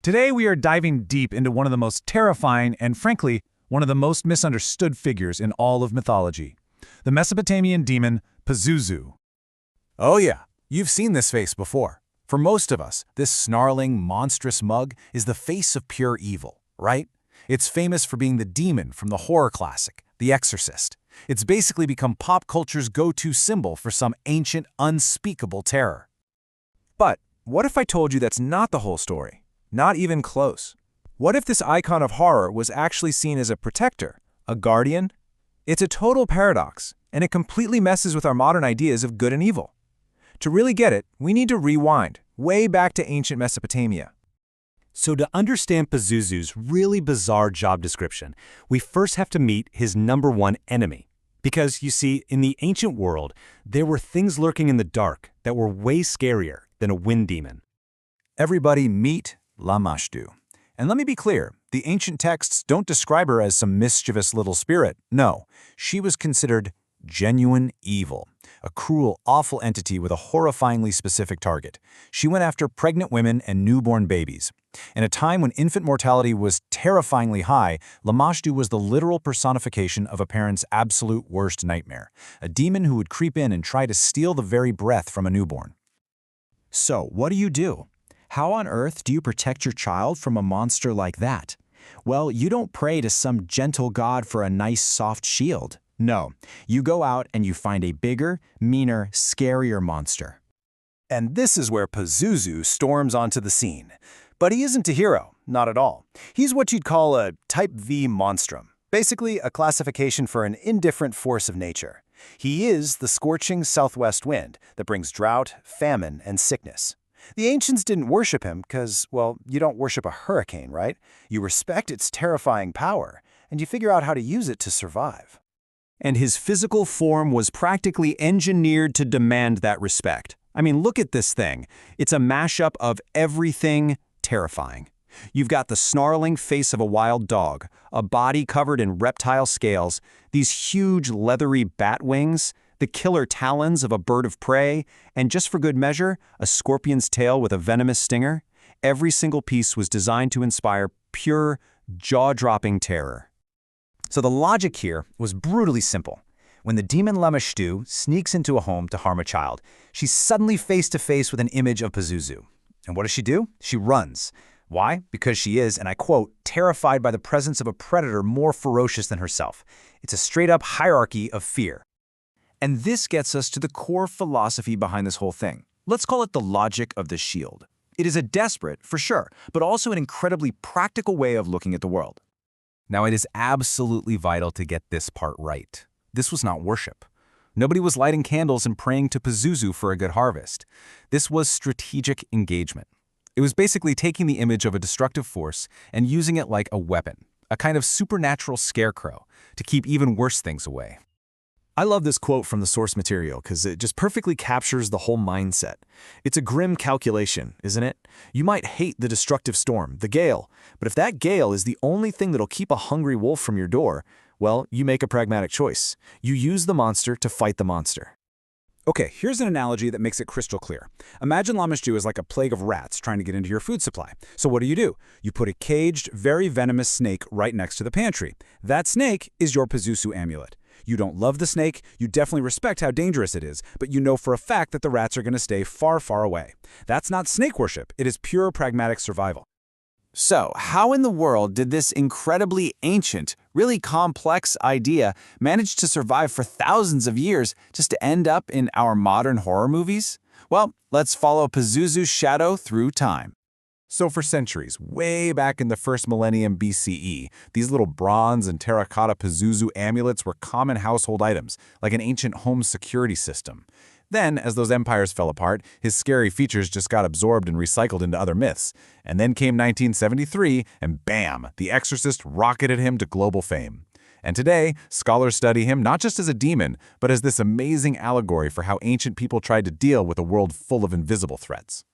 Today we are diving deep into one of the most terrifying and, frankly, one of the most misunderstood figures in all of mythology. The Mesopotamian demon, Pazuzu. Oh yeah, you've seen this face before. For most of us, this snarling, monstrous mug is the face of pure evil, right? It's famous for being the demon from the horror classic, The Exorcist. It's basically become pop culture's go-to symbol for some ancient, unspeakable terror. But what if I told you that's not the whole story? Not even close. What if this icon of horror was actually seen as a protector, a guardian? It's a total paradox, and it completely messes with our modern ideas of good and evil. To really get it, we need to rewind, way back to ancient Mesopotamia. So to understand Pazuzu's really bizarre job description, we first have to meet his number one enemy. Because, you see, in the ancient world, there were things lurking in the dark that were way scarier than a wind demon. Everybody meet Lamashtu. And let me be clear, the ancient texts don't describe her as some mischievous little spirit. No, she was considered genuine evil, a cruel, awful entity with a horrifyingly specific target. She went after pregnant women and newborn babies. In a time when infant mortality was terrifyingly high, Lamashtu was the literal personification of a parent's absolute worst nightmare, a demon who would creep in and try to steal the very breath from a newborn. So, what do? How on earth do you protect your child from a monster like that? Well, you don't pray to some gentle god for a nice soft shield. No, you go out and you find a bigger, meaner, scarier monster. And this is where Pazuzu storms onto the scene. But he isn't a hero, not at all. He's what you'd call a Type V monstrum, basically a classification for an indifferent force of nature. He is the scorching southwest wind that brings drought, famine, and sickness. The ancients didn't worship him because, well, you don't worship a hurricane, right? You respect its terrifying power, and you figure out how to use it to survive. And his physical form was practically engineered to demand that respect. I mean, look at this thing. It's a mashup of everything terrifying. You've got the snarling face of a wild dog, a body covered in reptile scales, these huge leathery bat wings, the killer talons of a bird of prey, and just for good measure, a scorpion's tail with a venomous stinger. Every single piece was designed to inspire pure, jaw-dropping terror. So the logic here was brutally simple. When the demon Lamashtu sneaks into a home to harm a child, she's suddenly face to face with an image of Pazuzu. And what does she do? She runs. Why? Because she is, and I quote, terrified by the presence of a predator more ferocious than herself. It's a straight-up hierarchy of fear. And this gets us to the core philosophy behind this whole thing. Let's call it the logic of the shield. It is a desperate, for sure, but also an incredibly practical way of looking at the world. Now, it is absolutely vital to get this part right. This was not worship. Nobody was lighting candles and praying to Pazuzu for a good harvest. This was strategic engagement. It was basically taking the image of a destructive force and using it like a weapon, a kind of supernatural scarecrow, to keep even worse things away. I love this quote from the source material because it just perfectly captures the whole mindset. It's a grim calculation, isn't it? You might hate the destructive storm, the gale, but if that gale is the only thing that'll keep a hungry wolf from your door, well, you make a pragmatic choice. You use the monster to fight the monster. Okay, here's an analogy that makes it crystal clear. Imagine Lamashtu is like a plague of rats trying to get into your food supply. So what do? You put a caged, very venomous snake right next to the pantry. That snake is your Pazuzu amulet. You don't love the snake, you definitely respect how dangerous it is, but you know for a fact that the rats are going to stay far, far away. That's not snake worship, it is pure pragmatic survival. So, how in the world did this incredibly ancient, really complex idea manage to survive for thousands of years just to end up in our modern horror movies? Well, let's follow Pazuzu's shadow through time. So for centuries, way back in the first millennium BCE, these little bronze and terracotta Pazuzu amulets were common household items, like an ancient home security system. Then, as those empires fell apart, his scary features just got absorbed and recycled into other myths. And then came 1973, and bam, The Exorcist rocketed him to global fame. And today, scholars study him not just as a demon, but as this amazing allegory for how ancient people tried to deal with a world full of invisible threats.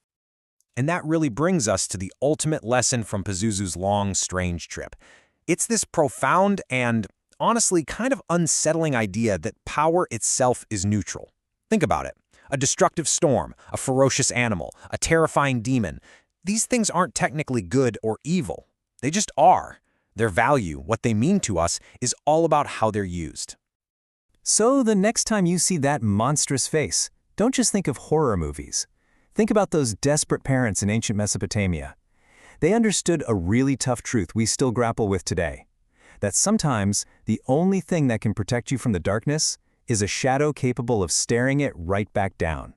And that really brings us to the ultimate lesson from Pazuzu's long, strange trip. It's this profound and, honestly, kind of unsettling idea that power itself is neutral. Think about it. A destructive storm, a ferocious animal, a terrifying demon. These things aren't technically good or evil. They just are. Their value, what they mean to us, is all about how they're used. So the next time you see that monstrous face, don't just think of horror movies. Think about those desperate parents in ancient Mesopotamia. They understood a really tough truth we still grapple with today, that sometimes the only thing that can protect you from the darkness is a shadow capable of staring it right back down.